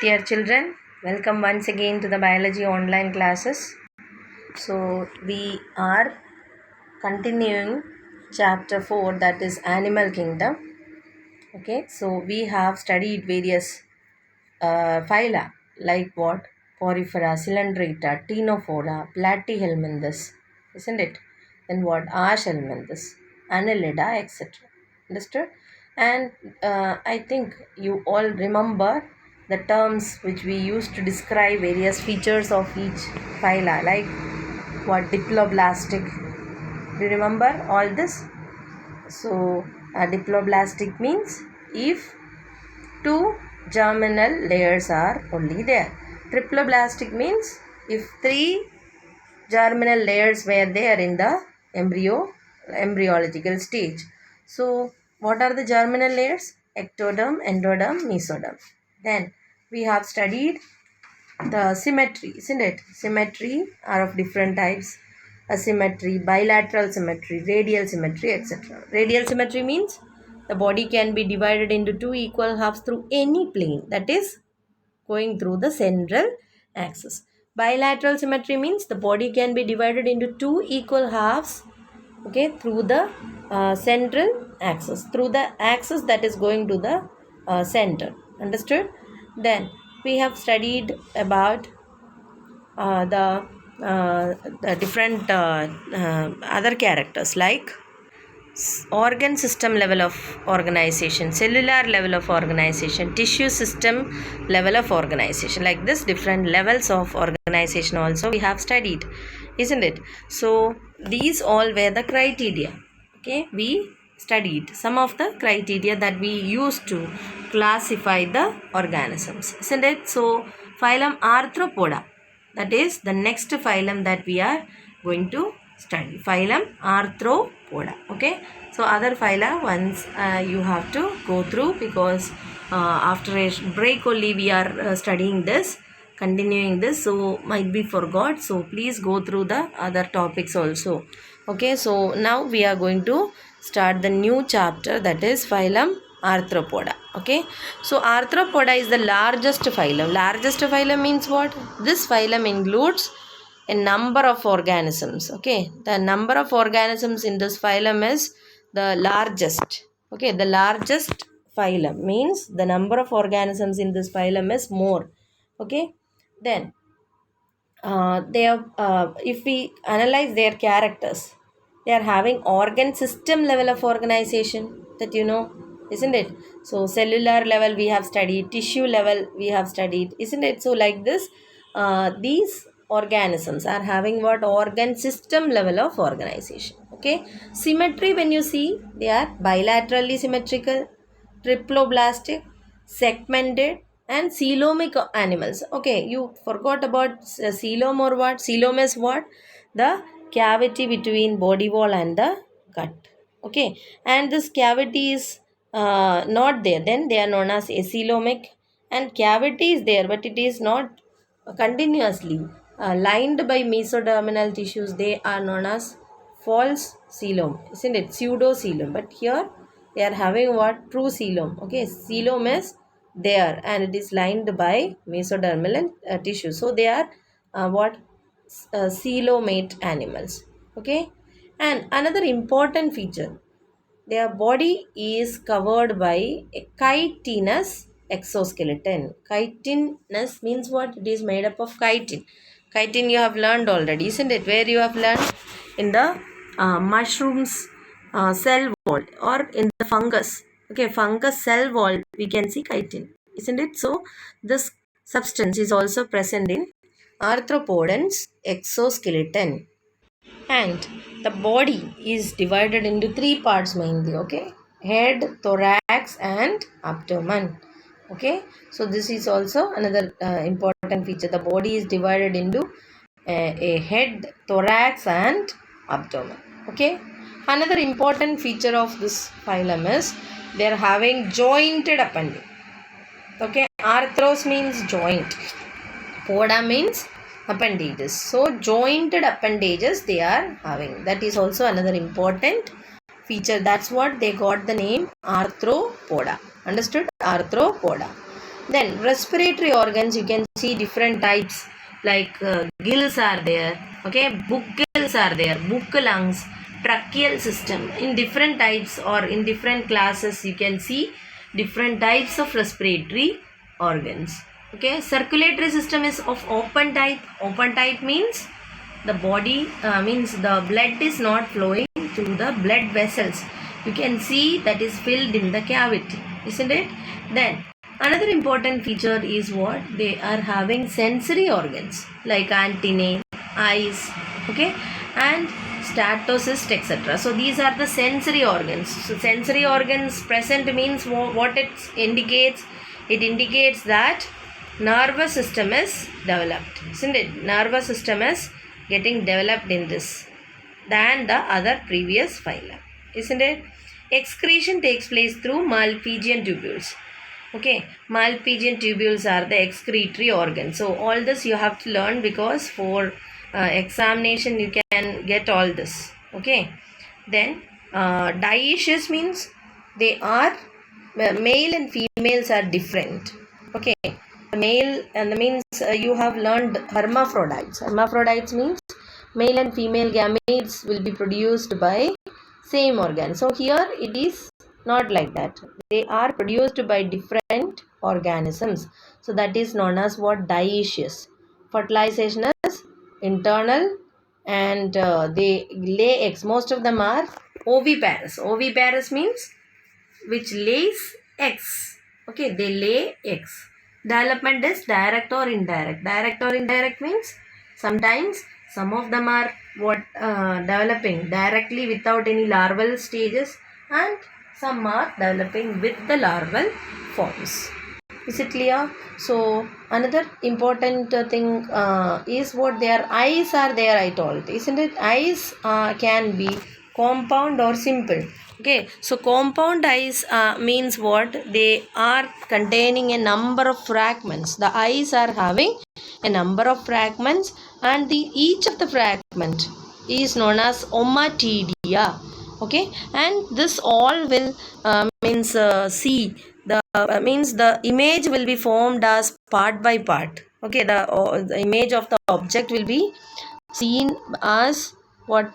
Dear children, welcome once again to the biology online classes. So we are continuing chapter 4, that is animal kingdom. Okay, so we have studied various phyla like what? Porifera, Cylindrita, Ctenophora, Platyhelminthes, isn't it? Then what? Archahelminthes, Annelida, etc. Understood? And I think you all remember the terms which we use to describe various features of each phyla, like what? Diploblastic. Do you remember all this? So, diploblastic means if two germinal layers are only there. Triploblastic means if three germinal layers were there in the embryological stage. So what are the germinal layers? Ectoderm, endoderm, mesoderm. Then we have studied the symmetry, isn't it? Symmetry are of different types: asymmetry, bilateral symmetry, radial symmetry, etc. Radial symmetry means the body can be divided into two equal halves through any plane, that is going through the central axis. Bilateral symmetry means the body can be divided into two equal halves, okay, through the central axis, through the axis that is going to the center. Understood? Then we have studied about the different other characters like organ system level of organization, cellular level of organization, tissue system level of organization. Like this, different levels of organization also we have studied, isn't it? So these all were the criteria. Okay, we studied some of the criteria that we use to classify the organisms, isn't it? So phylum Arthropoda, that is the next phylum that we are going to study, phylum Arthropoda. Okay, so other phyla once you have to go through, because after a break only we are studying this, continuing this, so might be forgot, so please go through the other topics also. Okay, so now we are going to start the new chapter, that is phylum Arthropoda. Okay, so Arthropoda is the largest phylum. Largest phylum means what? This phylum includes a number of organisms. Okay, the number of organisms in this phylum is the largest. Okay, the largest phylum means the number of organisms in this phylum is more. Okay, then they are, if we analyze their characters, they are having organ system level of organization, that you know, isn't it? So cellular level we have studied, tissue level we have studied, isn't it? So like this, these organisms are having what? Organ system level of organization. Okay, symmetry, when you see, they are bilaterally symmetrical, triploblastic, segmented, and coelomic animals. Okay, you forgot about coelom or what? Coelom is what? The cavity between body wall and the gut. Okay, and this cavity is not there, then they are known as acoelomic, and cavity is there, but it is not continuously lined by mesodermal tissues. They are known as false coelom, isn't it? Pseudo coelom. But here they are having what? True coelom. Okay, coelom is there and it is lined by mesodermal tissue. So they are what? Coelomate animals. Okay, and another important feature, their body is covered by a chitinous exoskeleton. Chitinous means what? It is made up of chitin. Chitin you have learned already, isn't it? Where you have learned? In the mushrooms cell wall, or in the fungus. Okay, fungus cell wall we can see chitin, isn't it? So this substance is also present in arthropodans exoskeleton. And the body is divided into three parts mainly. Okay, head, thorax, and abdomen. Okay, so this is also another important feature. The body is divided into a head, thorax, and abdomen. Okay, another important feature of this phylum is they are having jointed appendage. Okay, arthros means joint, poda means appendages. So jointed appendages they are having. That is also another important feature. That's what they got the name Arthropoda. Understood? Arthropoda. Then respiratory organs, you can see different types, like gills are there, okay, book gills are there, book lungs, tracheal system. In different types or in different classes, you can see different types of respiratory organs. Okay, circulatory system is of open type. Open type means the body means the blood is not flowing through the blood vessels. You can see that is filled in the cavity, isn't it? Then another important feature is what they are having sensory organs like antennae, eyes, okay, and statocyst, etc. So these are the sensory organs. So sensory organs present means what it indicates. It indicates that nervous system is developed, isn't it? Nervous system is getting developed in this than the other previous phylum, isn't it? Excretion takes place through Malpighian tubules. Okay, Malpighian tubules are the excretory organs. So all this you have to learn, because for examination you can get all this. Okay, then dioecious means they are male and females are different. Okay, the male and the means you have learned hermaphrodites. Hermaphrodites means male and female gametes will be produced by same organ. So here it is not like that. They are produced by different organisms. So that is known as what? Dioecious. Fertilization is internal, and they lay eggs. Most of them are oviparous. Oviparous means which lays eggs. Okay, they lay eggs. Development is direct or indirect. Direct or indirect means sometimes some of them are developing directly without any larval stages, and some are developing with the larval forms. Is it clear? So another important thing is what their eyes are there, I told, isn't it? Eyes can be compound or simple. Okay, so compound eyes means what? They are containing a number of fragments. The eyes are having a number of fragments, and each of the fragment is known as ommatidia. Okay, and this all will means see the means the image will be formed as part by part. Okay, the image of the object will be seen as what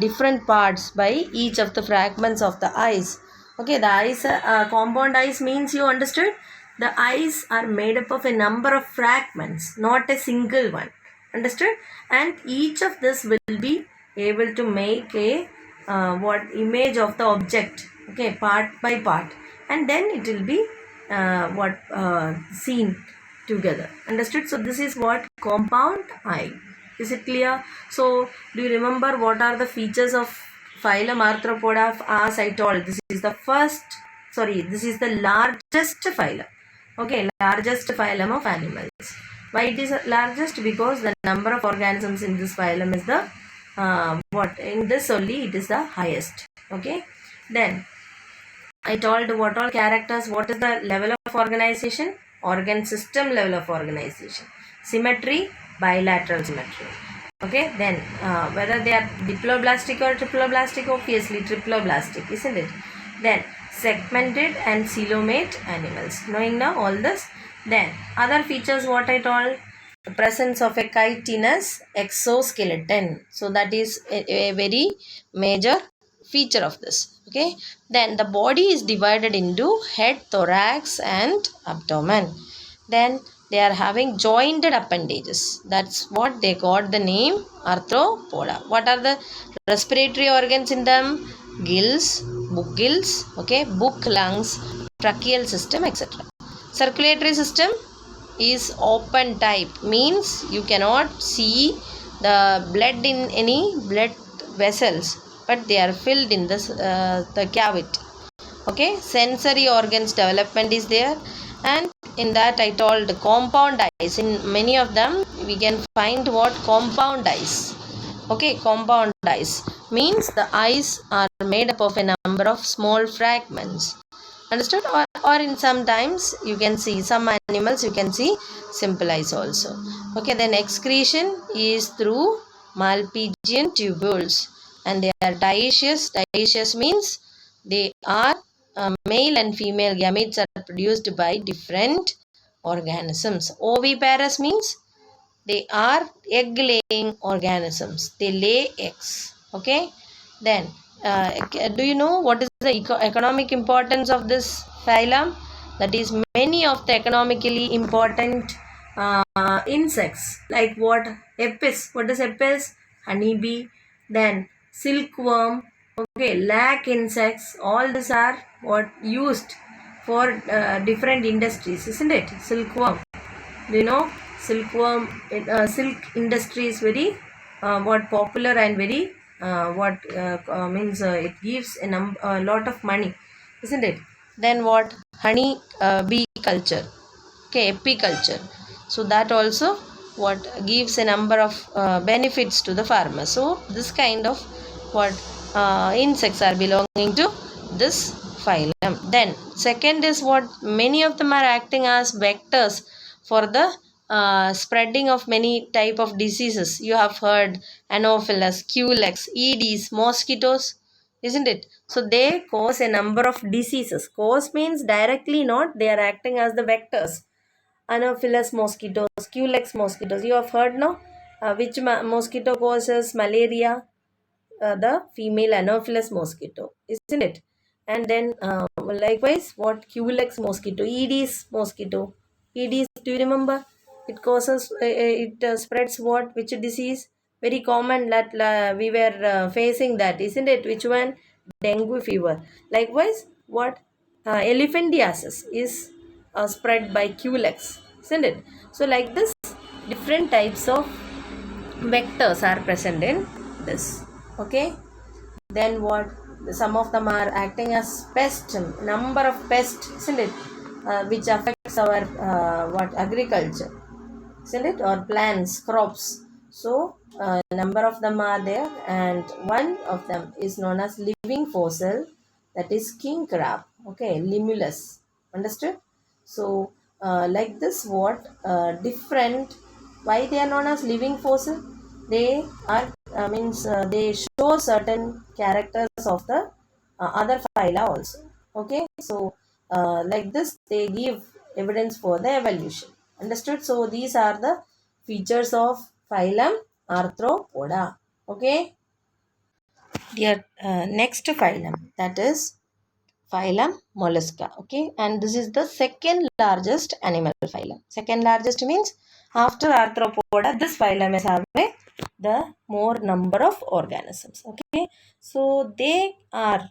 different parts by each of the fragments of the eyes. Okay, the eyes compound eyes means, you understood, the eyes are made up of a number of fragments, not a single one. Understood? And each of this will be able to make a what image of the object, okay, part by part, and then it will be seen together. Understood? So this is what compound eye. Is it clear? So do you remember what are the features of phylum Arthropoda? As I told, this is the largest phylum. Okay, largest phylum of animals. Why it is largest? Because the number of organisms in this phylum is the in this only it is the highest. Okay, then I told what all characters, what is the level of organization? Organ system level of organization. Symmetry, bilateral symmetry. Okay, then whether they are diploblastic or triploblastic, obviously triploblastic, isn't it? Then segmented and coelomate animals. Knowing now all this. Then other features what I told, the presence of a chitinous exoskeleton. So that is a very major feature of this. Okay, then the body is divided into head, thorax and abdomen. Then they are having jointed appendages. That's what they got the name arthropoda. What are the respiratory organs in them? Gills, book gills, okay, book lungs, tracheal system, etc. Circulatory system is open type, means you cannot see the blood in any blood vessels, but they are filled in the cavity. Okay, sensory organs development is there, and in that I told compound eyes. In many of them we can find what? Compound eyes. Okay, compound eyes means the eyes are made up of a number of small fragments. Understood? Or in sometimes you can see some animals, you can see simple eyes also. Okay, then excretion is through Malpighian tubules, and they are dioecious. Dioecious means they are male and female gametes are produced by different organisms. Oviparous means they are egg laying organisms. They lay eggs. Okay. Then, do you know what is the economic importance of this phylum? That is, many of the economically important insects, like what? Apis. What is apis? Honeybee. Then silkworm. Okay, lac insects. All these are what used for different industries, isn't it? Silkworm. Do you know silkworm? Silk industry is very what popular and very what means it gives a lot of money, isn't it? Then what? Honey bee culture. Okay, apiculture. So that also what gives a number of benefits to the farmer. So this kind of what insects are belonging to this phylum. Then second is what? Many of them are acting as vectors for the spreading of many type of diseases. You have heard Anopheles, Culex, Aedes, mosquitoes, isn't it? So they cause a number of diseases. Cause means directly not, they are acting as the vectors. Anopheles mosquitoes, Culex mosquitoes. You have heard, no? Which mosquito causes malaria? The female Anopheles mosquito, isn't it? And then likewise, what? Culex mosquito, Aedes mosquito. Aedes, do you remember? It causes, it spreads what? Which disease? Very common that we were facing that, isn't it? Which one? Dengue fever. Likewise, what? Elephantiasis is spread by Culex, isn't it? So, like this, different types of vectors are present in this. Okay. Then what? Some of them are acting as pest, number of pests, isn't it? Which affects our what? Agriculture, isn't it? Or plants, crops. So number of them are there, and one of them is known as living fossil, that is king crab. Okay, limulus. Understood? So like this, what different, why they are known as living fossil? They are means they show certain characters of the other phyla also. Okay, so like this, they give evidence for the evolution. Understood? So these are the features of phylum Arthropoda. Okay. Dear, next phylum, that is phylum Mollusca. Okay, and this is the second largest animal phylum. Second largest means after Arthropoda, this phylum is having the more number of organisms. Okay, so they are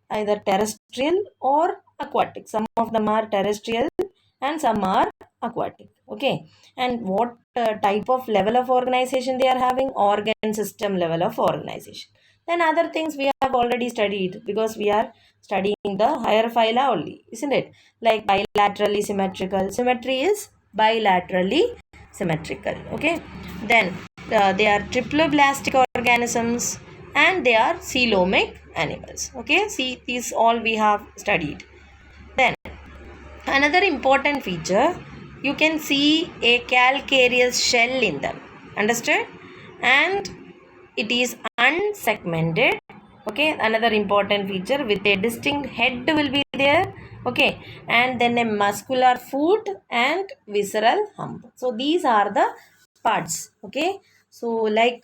either terrestrial or aquatic. Some of them are terrestrial and some are aquatic. Okay, and what type of level of organization they are having? Organ system level of organization. Then other things we have already studied, because we are studying the higher phyla only, isn't it? Like bilaterally symmetrical. Symmetry is bilaterally symmetrical. Okay, then they are triploblastic organisms and they are coelomic animals. Okay, see, these all we have studied. Then another important feature, you can see a calcareous shell in them. Understood? And it is unsegmented. Okay, another important feature, with a distinct head will be there. Okay, and then a muscular foot and visceral hump. So these are the parts. Okay, so like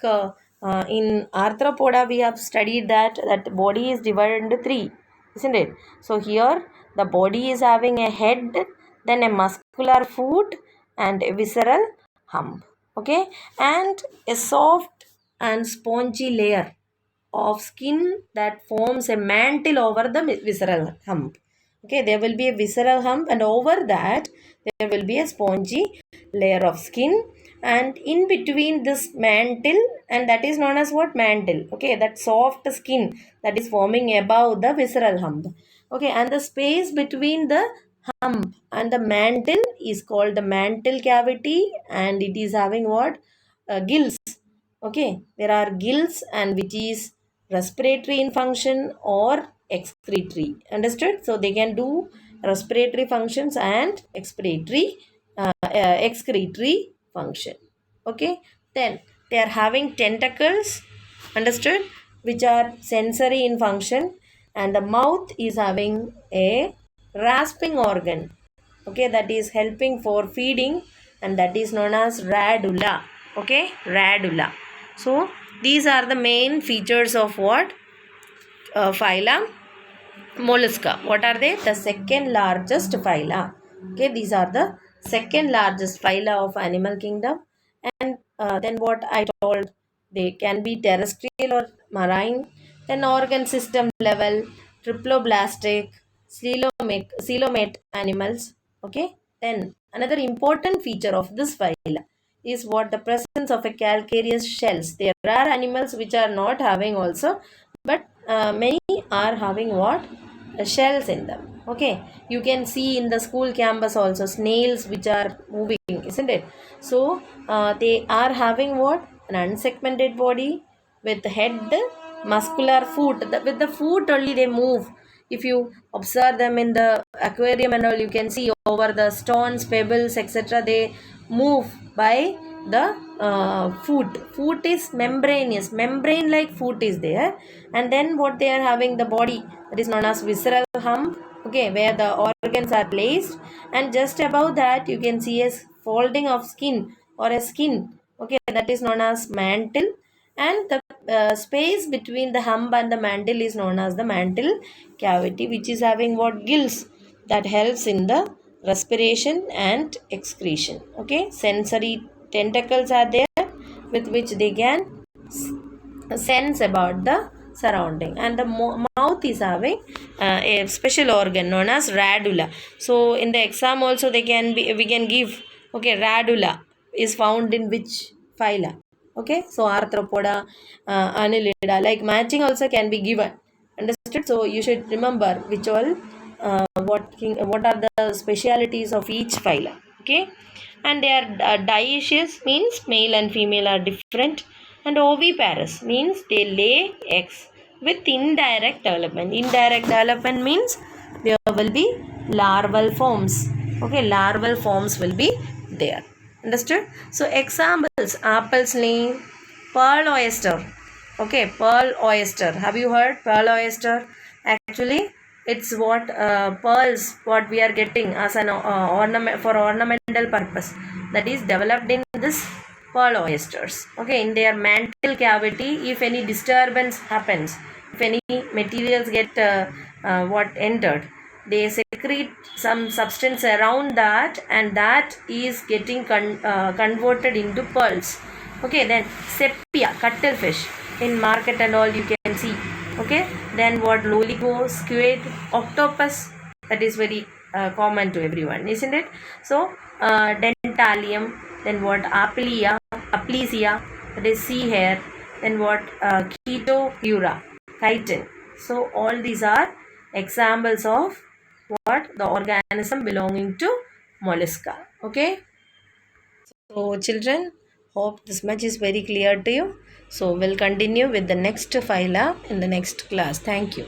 in Arthropoda we have studied that body is divided into three, isn't it? So here the body is having a head, then a muscular foot and a visceral hump. Okay, and a soft and spongy layer of skin that forms a mantle over the visceral hump. Okay, there will be a visceral hump, and over that there will be a spongy layer of skin, and in between this mantle, and that is known as what? Mantle. Okay, that soft skin that is forming above the visceral hump. Okay, and the space between the hump and the mantle is called the mantle cavity, and it is having what? Gills. Okay, there are gills, and which is respiratory in function or excretory. Understood? So they can do respiratory functions and excretory function. Okay, then they are having tentacles. Understood? Which are sensory in function, and the mouth is having a rasping organ. okay, that is helping for feeding, and that is known as radula. Okay, radula. So these are the main features of what? Phyla mollusca. What are they? The second largest phyla. Okay, these are the second largest phyla of animal kingdom. And then what I told, they can be terrestrial or marine. Then organ system level, triploblastic, coelomate animals. Okay. Then another important feature of this phyla is what? The presence of a calcareous shells. There are animals which are not having also, but many are having what? Shells in them. Okay, you can see in the school campus also snails which are moving, isn't it? So they are having what? An unsegmented body with head, muscular foot. With the foot only they move. If you observe them in the aquarium and all, you can see over the stones, pebbles, etc. They move by the foot is membranous, membrane like foot is there. And then what they are having? The body, that is known as visceral hump, okay, where the organs are placed. And just above that you can see a folding of skin or a skin, okay, that is known as mantle. And the space between the hump and the mantle is known as the mantle cavity, which is having what? Gills, that helps in the respiration and excretion. Okay, sensory tentacles are there with which they can sense about the surrounding. And the mouth is having a special organ known as radula. So in the exam also they can be, we can give, okay, radula is found in which phyla? Okay, so arthropoda, annelida, like matching also can be given. Understood? So you should remember which all what are the specialities of each phyla. Okay, and they are dioecious, means male and female are different, and oviparous means they lay eggs with indirect development. Indirect development means there will be larval forms. Okay, larval forms will be there. Understood? So examples: apples name, pearl oyster. Okay, pearl oyster. Have you heard pearl oyster? Actually, it's what pearls what we are getting as an ornament for ornamental purpose, that is developed in this pearl oysters. Okay, in their mantle cavity, if any disturbance happens, if any materials get what entered, they secrete some substance around that, and that is getting converted into pearls. Okay, then sepia, cuttlefish in market and all you can see. Okay, then what? Loligo, squid, octopus, that is very common to everyone, isn't it? So dentalium, then what? Aplysia, that is sea hair, then what? Chetohura, chitin. So all these are examples of what? The organism belonging to mollusca. Okay, so children, hope this much is very clear to you. So we'll continue with the next phyla in the next class. Thank you.